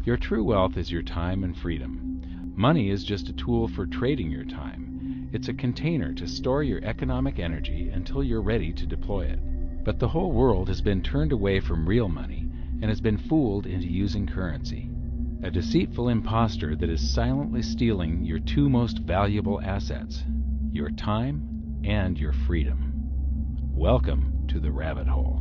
Your true wealth is your time and freedom. Money is just a tool for trading your time. It's a container to store your economic energy until you're ready to deploy it. But the whole world has been turned away from real money and has been fooled into using currency. A deceitful impostor that is silently stealing your two most valuable assets, your time and your freedom. Welcome to the rabbit hole.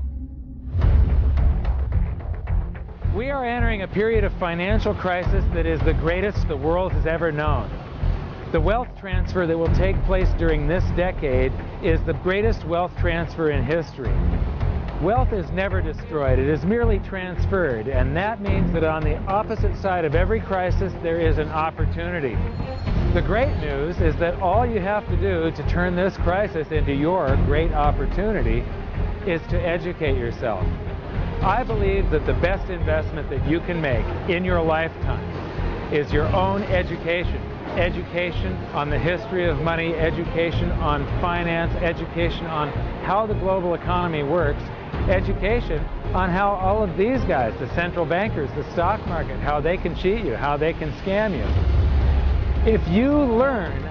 We are entering a period of financial crisis that is the greatest the world has ever known. The wealth transfer that will take place during this decade is the greatest wealth transfer in history. Wealth is never destroyed, it is merely transferred, and that means that on the opposite side of every crisis there is an opportunity. The great news is that all you have to do to turn this crisis into your great opportunity is to educate yourself. I believe that the best investment that you can make in your lifetime is your own education. Education on the history of money, education on finance, education on how the global economy works, education on how all of these guys, the central bankers, the stock market, how they can cheat you, how they can scam you. If you learn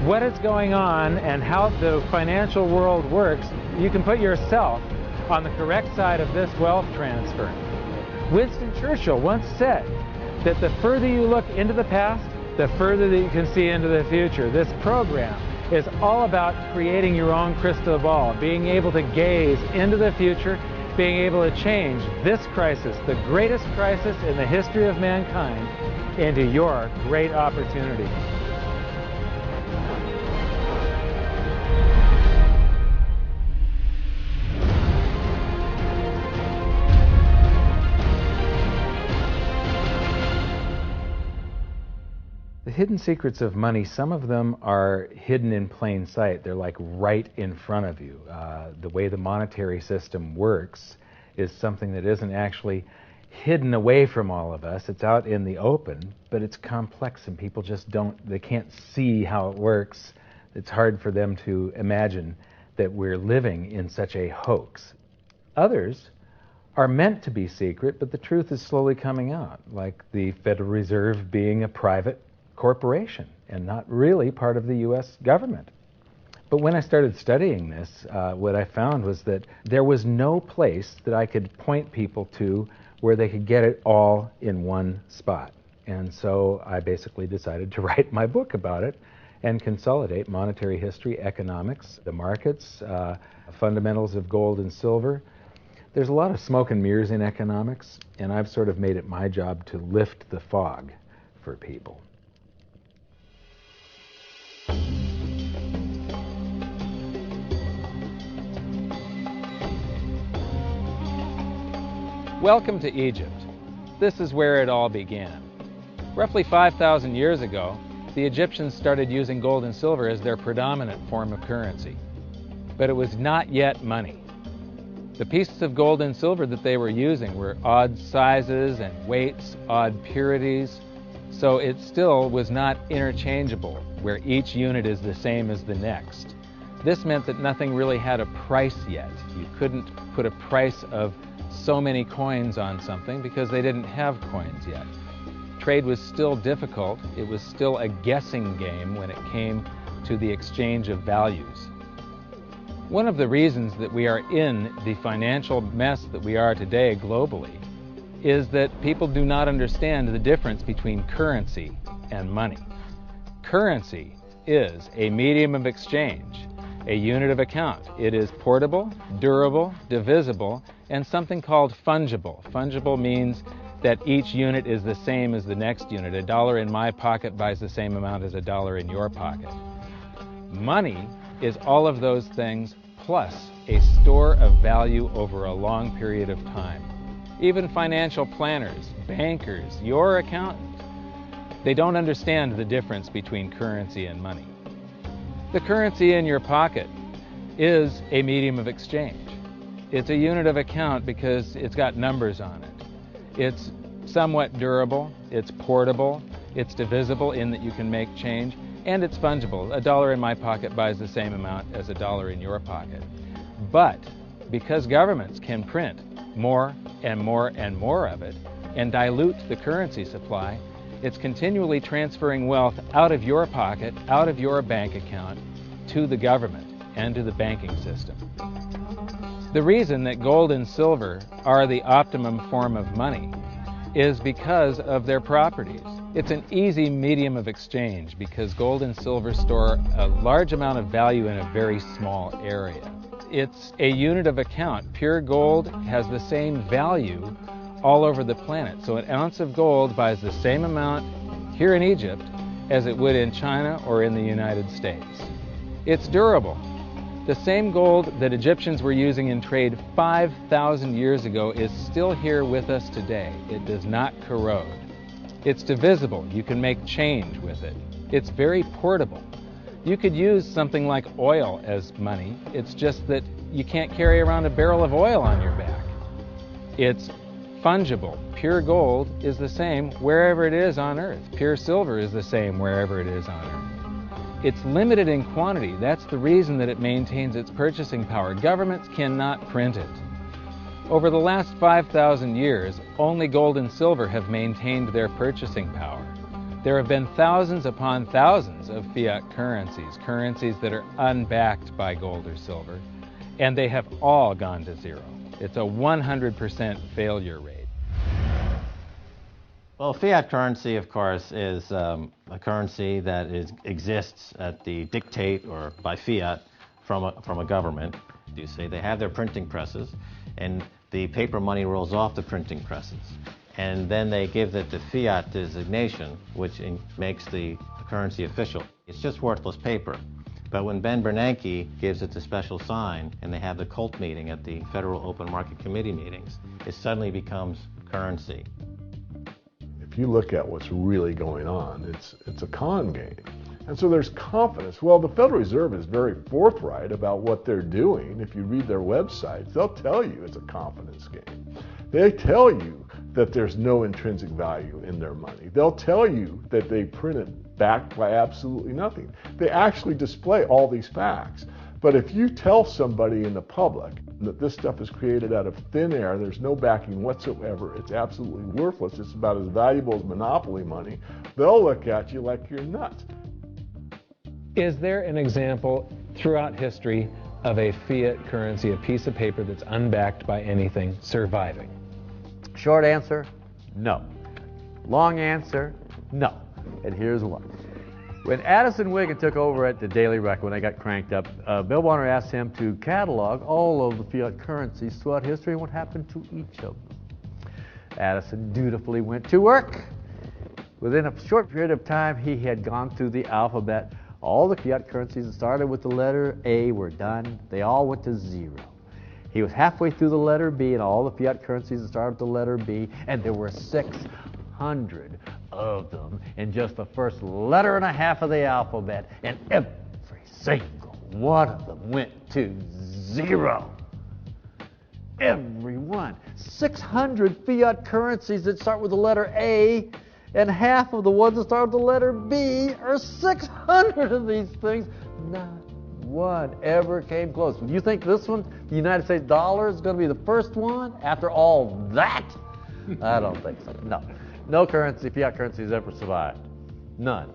what is going on and how the financial world works, you can put yourself on the correct side of this wealth transfer. Winston Churchill once said that the further you look into the past, the further that you can see into the future. This program is all about creating your own crystal ball, being able to gaze into the future, being able to change this crisis, the greatest crisis in the history of mankind, into your great opportunity. The hidden secrets of money, some of them are hidden in plain sight. They're like right in front of you. The way the monetary system works is something that isn't actually hidden away from all of us. It's out in the open, but it's complex and people just they can't see how it works. It's hard for them to imagine that we're living in such a hoax. Others are meant to be secret, but the truth is slowly coming out, like the Federal Reserve being a private corporation and not really part of the U.S. government. But when I started studying this, what I found was that there was no place that I could point people to where they could get it all in one spot. And so I basically decided to write my book about it and consolidate monetary history, economics, the markets, fundamentals of gold and silver. There's a lot of smoke and mirrors in economics, and I've sort of made it my job to lift the fog for people. Welcome to Egypt. This is where it all began. Roughly 5,000 years ago, the Egyptians started using gold and silver as their predominant form of currency. But it was not yet money. The pieces of gold and silver that they were using were odd sizes and weights, odd purities, so it still was not interchangeable, where each unit is the same as the next. This meant that nothing really had a price yet. You couldn't put a price of so many coins on something because they didn't have coins yet. Trade was still difficult. It was still a guessing game when it came to the exchange of values. One of the reasons that we are in the financial mess that we are today globally is that people do not understand the difference between currency and money. Currency is a medium of exchange, a unit of account. It is portable, durable, divisible, and something called fungible. Fungible means that each unit is the same as the next unit. A dollar in my pocket buys the same amount as a dollar in your pocket. Money is all of those things plus a store of value over a long period of time. Even financial planners, bankers, your accountant, they don't understand the difference between currency and money. The currency in your pocket is a medium of exchange. It's a unit of account because it's got numbers on it. It's somewhat durable, it's portable, it's divisible in that you can make change, and it's fungible. A dollar in my pocket buys the same amount as a dollar in your pocket. But because governments can print more and more and more of it, and dilute the currency supply, it's continually transferring wealth out of your pocket, out of your bank account, to the government and to the banking system. The reason that gold and silver are the optimum form of money is because of their properties. It's an easy medium of exchange because gold and silver store a large amount of value in a very small area. It's a unit of account. Pure gold has the same value all over the planet. So an ounce of gold buys the same amount here in Egypt as it would in China or in the United States. It's durable. The same gold that Egyptians were using in trade 5,000 years ago is still here with us today. It does not corrode. It's divisible. You can make change with it. It's very portable. You could use something like oil as money. It's just that you can't carry around a barrel of oil on your back. It's fungible. Pure gold is the same wherever it is on Earth. Pure silver is the same wherever it is on Earth. It's limited in quantity. That's the reason that it maintains its purchasing power. Governments cannot print it. Over the last 5,000 years, only gold and silver have maintained their purchasing power. There have been thousands upon thousands of fiat currencies, currencies that are unbacked by gold or silver, and they have all gone to zero. It's a 100% failure rate. Well, fiat currency, of course, is a currency that exists at the dictate or by fiat from a government. You say they have their printing presses, and the paper money rolls off the printing presses. And then they give it the fiat designation, which makes the currency official. It's just worthless paper. But when Ben Bernanke gives it the special sign, and they have the cult meeting at the Federal Open Market Committee meetings, it suddenly becomes currency. If you look at what's really going on, it's a con game. And so there's confidence. Well, the Federal Reserve is very forthright about what they're doing. If you read their websites, they'll tell you it's a confidence game. They tell you that there's no intrinsic value in their money. They'll tell you that they print it backed by absolutely nothing. They actually display all these facts. But if you tell somebody in the public that this stuff is created out of thin air, there's no backing whatsoever, it's absolutely worthless, it's about as valuable as monopoly money, they'll look at you like you're nuts. Is there an example throughout history of a fiat currency, a piece of paper that's unbacked by anything, surviving? Short answer, no. Long answer, no. And here's why. When Addison Wiggin took over at the Daily Record, when they got cranked up, Bill Warner asked him to catalog all of the fiat currencies throughout history and what happened to each of them. Addison dutifully went to work. Within a short period of time, he had gone through the alphabet. All the fiat currencies that started with the letter A were done. They all went to zero. He was halfway through the letter B, and all the fiat currencies that started with the letter B, and there were 600 of them in just the first letter and a half of the alphabet, and every single one of them went to zero. Every one. 600 fiat currencies that start with the letter A, and half of the ones that start with the letter B are 600 of these things. Not one ever came close. Do you think this one, the United States dollar, is going to be the first one after all that? I don't think so. No. No currency, fiat currency has ever survived. None.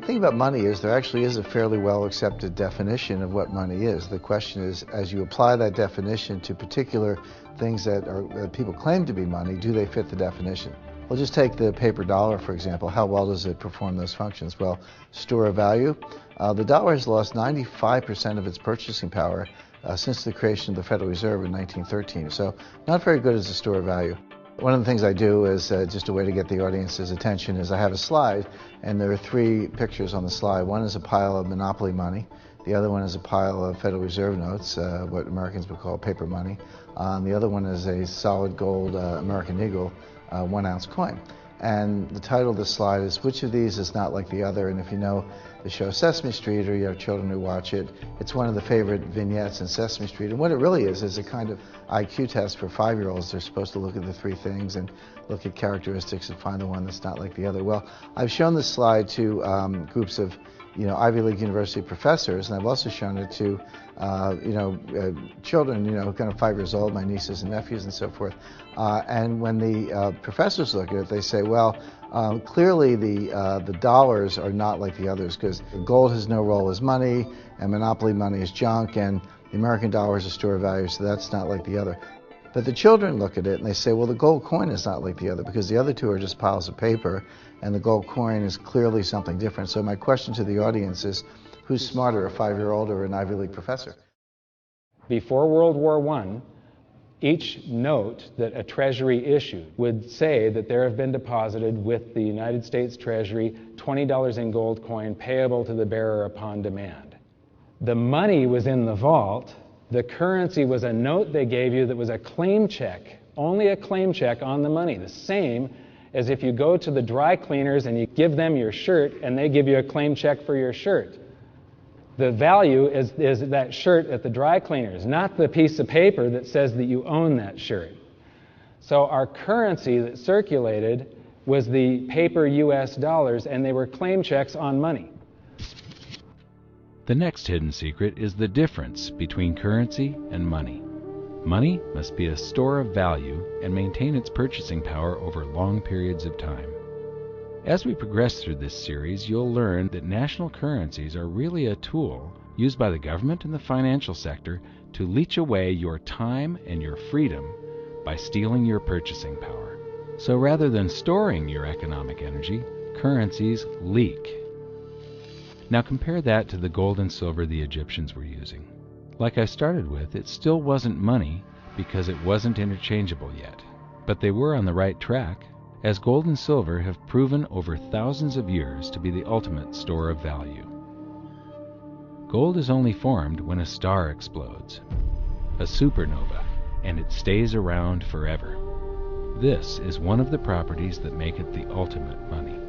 The thing about money is there actually is a fairly well accepted definition of what money is. The question is, as you apply that definition to particular things that people claim to be money, do they fit the definition? We'll just take the paper dollar, for example. How well does it perform those functions? Well, store of value. The dollar has lost 95% of its purchasing power since the creation of the Federal Reserve in 1913. So not very good as a store of value. One of the things I do is just a way to get the audience's attention is I have a slide, and there are three pictures on the slide. One is a pile of monopoly money. The other one is a pile of Federal Reserve notes, what Americans would call paper money. The other one is a solid gold American Eagle 1 ounce coin. And the title of the slide is, which of these is not like the other? And if you know the show Sesame Street, or you have children who watch it, it's one of the favorite vignettes in Sesame Street. And what it really is a kind of IQ test for 5-year-olds. They're supposed to look at the three things and look at characteristics and find the one that's not like the other. Well, I've shown this slide to groups of Ivy League university professors, and I've also shown it to children, kind of 5 years old, my nieces and nephews and so forth. And when the professors look at it, they say, well, clearly the dollars are not like the others, because gold has no role as money, and monopoly money is junk, and the American dollar is a store of value, so that's not like the other. But the children look at it and they say, well, the gold coin is not like the other, because the other two are just piles of paper, and the gold coin is clearly something different. So my question to the audience is, who's smarter, a 5-year-old or an Ivy League professor? Before World War I, each note that a treasury issued would say that there have been deposited with the United States Treasury $20 in gold coin payable to the bearer upon demand. The money was in the vault. The currency was a note they gave you that was a claim check, only a claim check on the money, the same as if you go to the dry cleaners and you give them your shirt and they give you a claim check for your shirt. The value is that shirt at the dry cleaners, not the piece of paper that says that you own that shirt. So our currency that circulated was the paper US dollars, and they were claim checks on money. The next hidden secret is the difference between currency and money. Money must be a store of value and maintain its purchasing power over long periods of time. As we progress through this series, you'll learn that national currencies are really a tool used by the government and the financial sector to leech away your time and your freedom by stealing your purchasing power. So rather than storing your economic energy, currencies leak. Now compare that to the gold and silver the Egyptians were using. Like I started with, it still wasn't money because it wasn't interchangeable yet. But they were on the right track, as gold and silver have proven over thousands of years to be the ultimate store of value. Gold is only formed when a star explodes, a supernova, and it stays around forever. This is one of the properties that make it the ultimate money.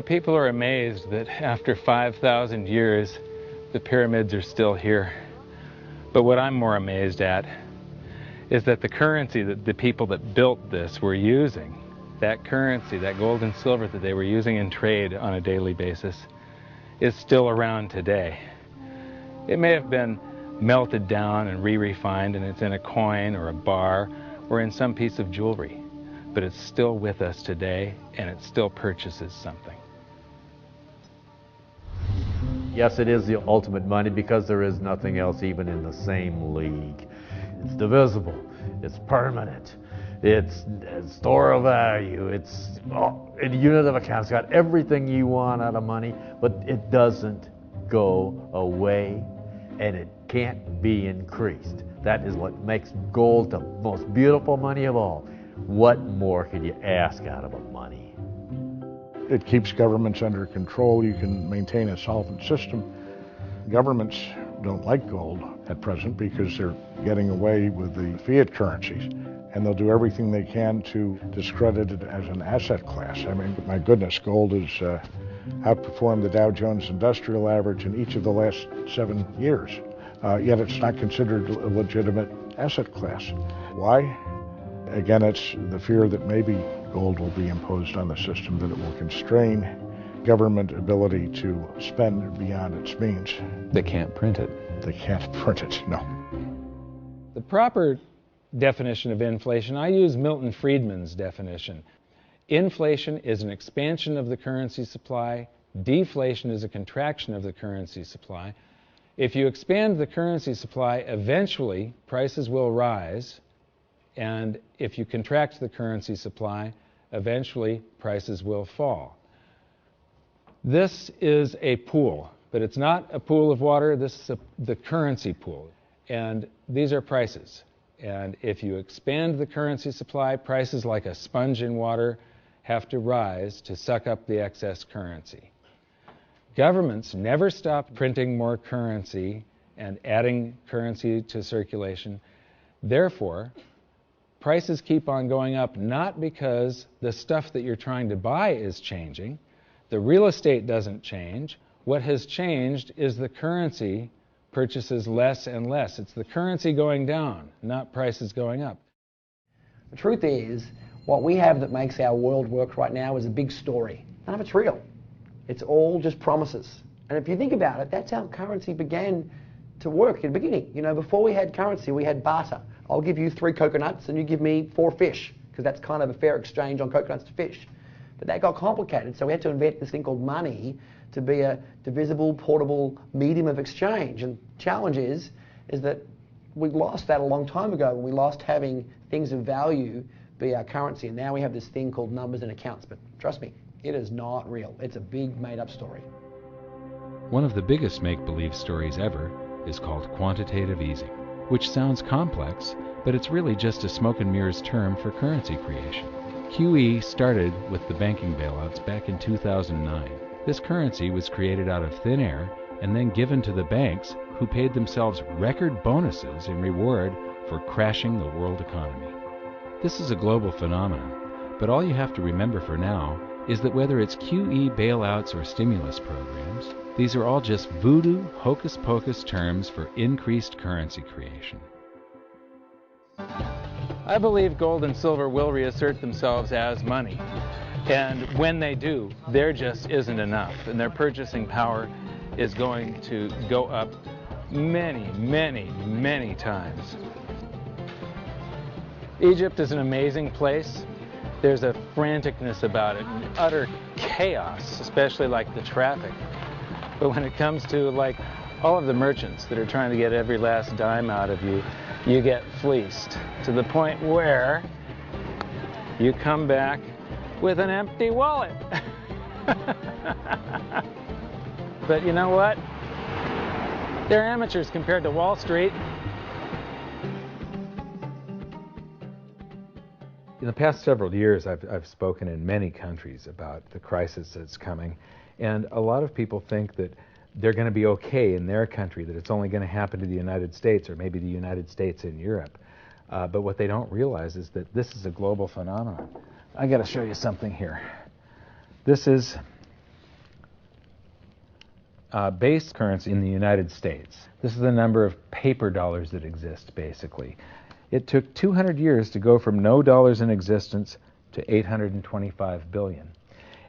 People are amazed that after 5,000 years, the pyramids are still here. But what I'm more amazed at is that the currency that the people that built this were using, that currency, that gold and silver that they were using in trade on a daily basis, is still around today. It may have been melted down and re-refined, and it's in a coin or a bar or in some piece of jewelry, but it's still with us today, and it still purchases something. Yes, it is the ultimate money because there is nothing else even in the same league. It's divisible, it's permanent, it's a store of value, it's a unit of account. It's got everything you want out of money, but it doesn't go away, and it can't be increased. That is what makes gold the most beautiful money of all. What more could you ask out of a money? It keeps governments under control. You can maintain a solvent system. Governments don't like gold at present because they're getting away with the fiat currencies, and they'll do everything they can to discredit it as an asset class. I mean, my goodness, gold has outperformed the Dow Jones Industrial Average in each of the last 7 years, yet it's not considered a legitimate asset class. Why? Again, it's the fear that maybe gold will be imposed on the system, that it will constrain government ability to spend beyond its means. They can't print it. They can't print it, no. The proper definition of inflation, I use Milton Friedman's definition. Inflation is an expansion of the currency supply. Deflation is a contraction of the currency supply. If you expand the currency supply, eventually prices will rise. And if you contract the currency supply, eventually prices will fall. This is a pool, but it's not a pool of water. This is the currency pool. And these are prices. And if you expand the currency supply, prices like a sponge in water have to rise to suck up the excess currency. Governments never stop printing more currency and adding currency to circulation. Therefore, prices keep on going up, not because the stuff that you're trying to buy is changing. The real estate doesn't change. What has changed is the currency purchases less and less. It's the currency going down, not prices going up. The truth is, what we have that makes our world work right now is a big story. None of it's real. It's all just promises. And if you think about it, that's how currency began to work in the beginning. You know, before we had currency, we had barter. I'll give you 3 coconuts and you give me 4 fish, because that's kind of a fair exchange on coconuts to fish. But that got complicated, so we had to invent this thing called money to be a divisible, portable medium of exchange. And the challenge is that we lost that a long time ago when we lost having things of value be our currency. And now we have this thing called numbers and accounts. But trust me, it is not real. It's a big made-up story. One of the biggest make-believe stories ever is called quantitative easing, which sounds complex, but it's really just a smoke and mirrors term for currency creation. QE started with the banking bailouts back in 2009. This currency was created out of thin air and then given to the banks, who paid themselves record bonuses in reward for crashing the world economy. This is a global phenomenon, but all you have to remember for now is that whether it's QE bailouts or stimulus programs, these are all just voodoo, hocus-pocus terms for increased currency creation. I believe gold and silver will reassert themselves as money. And when they do, there just isn't enough. And their purchasing power is going to go up many, many, many times. Egypt is an amazing place. There's a franticness about it, and utter chaos, especially like the traffic. But when it comes to like all of the merchants that are trying to get every last dime out of you, you get fleeced to the point where you come back with an empty wallet. But you know what? They're amateurs compared to Wall Street. In the past several years, I've spoken in many countries about the crisis that's coming, and a lot of people think that they're going to be okay in their country, that it's only going to happen to the United States or maybe the United States in Europe. But what they don't realize is that this is a global phenomenon. I got to show you something here. This is base currency in the United States. This is the number of paper dollars that exist, basically. It took 200 years to go from no dollars in existence to 825 billion.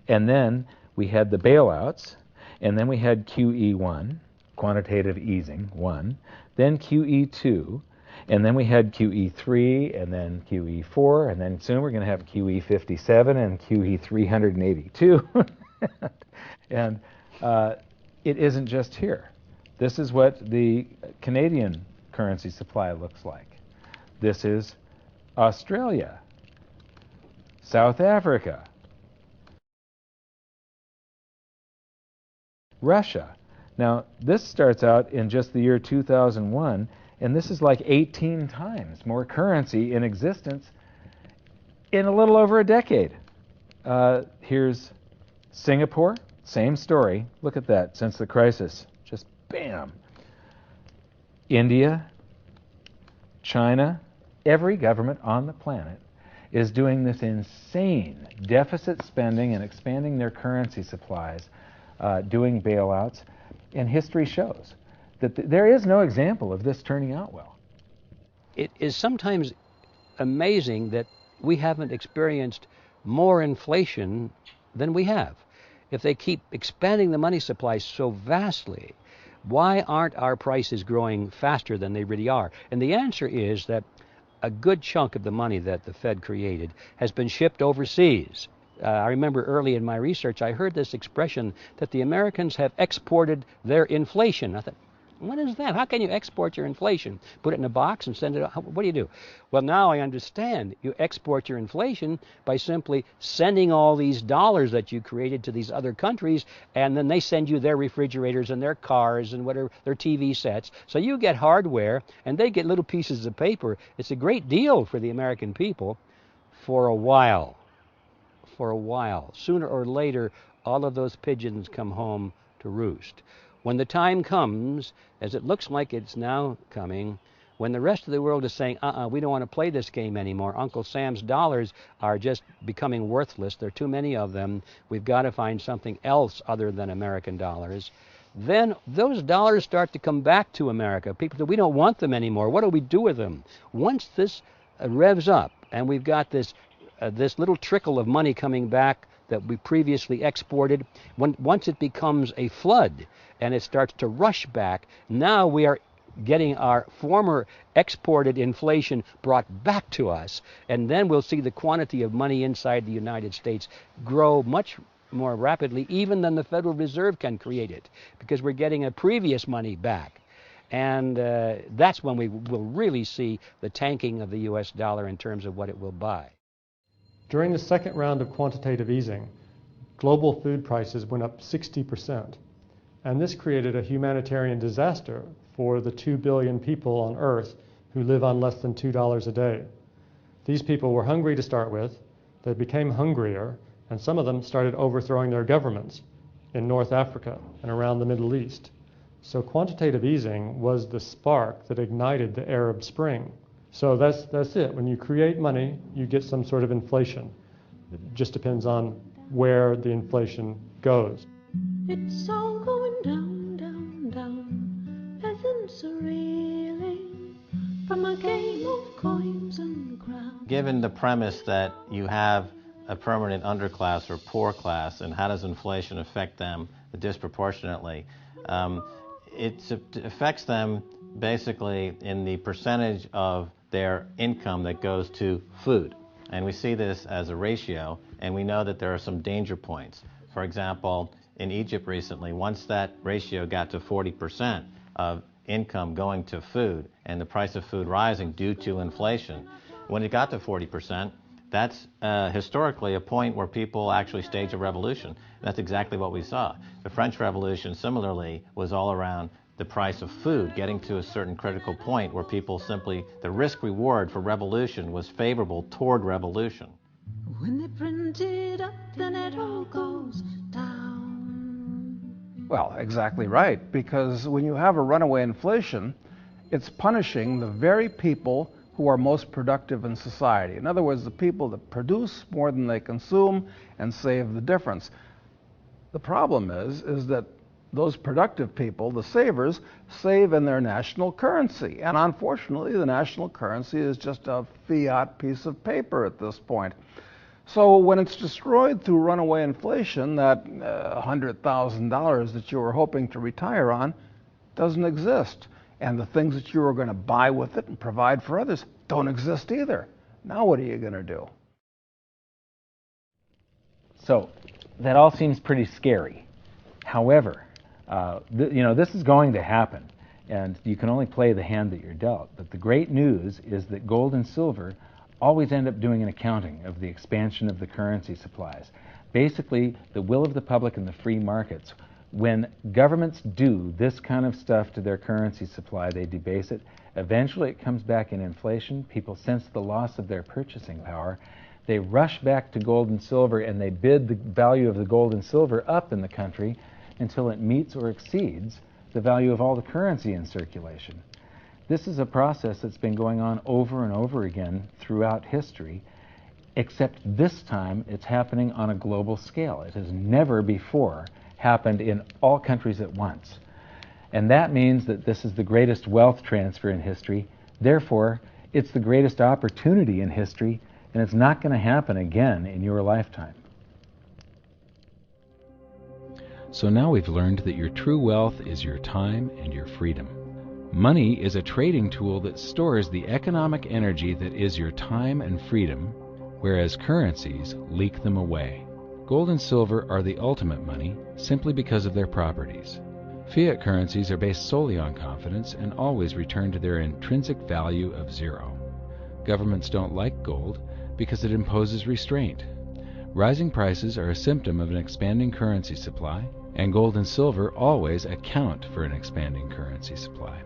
And then we had the bailouts, and then we had QE1, quantitative easing 1, then QE2, and then we had QE3, and then QE4, and then soon we're going to have QE57 and QE382. And it isn't just here. This is what the Canadian currency supply looks like. This is Australia, South Africa, Russia. Now, this starts out in just the year 2001, and this is like 18 times more currency in existence in a little over a decade. Here's Singapore, same story. Look at that, since the crisis, just bam. India, China, every government on the planet is doing this insane deficit spending and expanding their currency supplies, doing bailouts, and history shows that there is no example of this turning out well. It is sometimes amazing that we haven't experienced more inflation than we have. If they keep expanding the money supply so vastly, why aren't our prices growing faster than they really are? And the answer is that a good chunk of the money that the Fed created has been shipped overseas. I remember early in my research, I heard this expression that the Americans have exported their inflation. I thought, what is that? How can you export your inflation? Put it in a box and send it out? What do you do? Well, now I understand. You export your inflation by simply sending all these dollars that you created to these other countries, and then they send you their refrigerators and their cars and whatever, their TV sets. So you get hardware, and they get little pieces of paper. It's a great deal for the American people for a while. For a while. Sooner or later, all of those pigeons come home to roost. When the time comes, as it looks like it's now coming, when the rest of the world is saying, we don't want to play this game anymore. Uncle Sam's dollars are just becoming worthless. There are too many of them. We've got to find something else other than American dollars. Then those dollars start to come back to America. People say, we don't want them anymore. What do we do with them? Once this revs up, and we've got this little trickle of money coming back that we previously exported. Once it becomes a flood and it starts to rush back, now we are getting our former exported inflation brought back to us, and then we'll see the quantity of money inside the United States grow much more rapidly even than the Federal Reserve can create it, because we're getting a previous money back. And that's when we will really see the tanking of the US dollar in terms of what it will buy. During the second round of quantitative easing, global food prices went up 60%, and this created a humanitarian disaster for the 2 billion people on Earth who live on less than $2 a day. These people were hungry to start with, they became hungrier, and some of them started overthrowing their governments in North Africa and around the Middle East. So quantitative easing was the spark that ignited the Arab Spring. So that's it. When you create money, you get some sort of inflation. It just depends on where the inflation goes. It's all going down, down, down. Peasants are reeling from a game of coins and the ground. Given the premise that you have a permanent underclass or poor class, and how does inflation affect them disproportionately? It affects them basically in the percentage of their income that goes to food. And we see this as a ratio, and we know that there are some danger points. For example, in Egypt recently, once that ratio got to 40% of income going to food and the price of food rising due to inflation, when it got to 40%, that's historically a point where people actually stage a revolution. That's exactly what we saw. The French Revolution, similarly, was all around the price of food getting to a certain critical point where people simply, the risk-reward for revolution was favorable toward revolution. When they print it up, then it all goes down. Well, exactly right, because when you have a runaway inflation, it's punishing the very people who are most productive in society. In other words, the people that produce more than they consume and save the difference. The problem is that those productive people, the savers, save in their national currency. And unfortunately, the national currency is just a fiat piece of paper at this point. So when it's destroyed through runaway inflation, that $100,000 that you were hoping to retire on doesn't exist. And the things that you were going to buy with it and provide for others don't exist either. Now what are you going to do? So that all seems pretty scary. However, this is going to happen, and you can only play the hand that you're dealt. But the great news is that gold and silver always end up doing an accounting of the expansion of the currency supplies. Basically, the will of the public and the free markets. When governments do this kind of stuff to their currency supply, they debase it. Eventually it comes back in inflation. People sense the loss of their purchasing power. They rush back to gold and silver, and they bid the value of the gold and silver up in the country until it meets or exceeds the value of all the currency in circulation. This is a process that's been going on over and over again throughout history, except this time it's happening on a global scale. It has never before happened in all countries at once. And that means that this is the greatest wealth transfer in history. Therefore, it's the greatest opportunity in history, and it's not going to happen again in your lifetime. So now we've learned that your true wealth is your time and your freedom. Money is a trading tool that stores the economic energy that is your time and freedom, whereas currencies leak them away. Gold and silver are the ultimate money simply because of their properties. Fiat currencies are based solely on confidence and always return to their intrinsic value of zero. Governments don't like gold because it imposes restraint. Rising prices are a symptom of an expanding currency supply, and gold and silver always account for an expanding currency supply.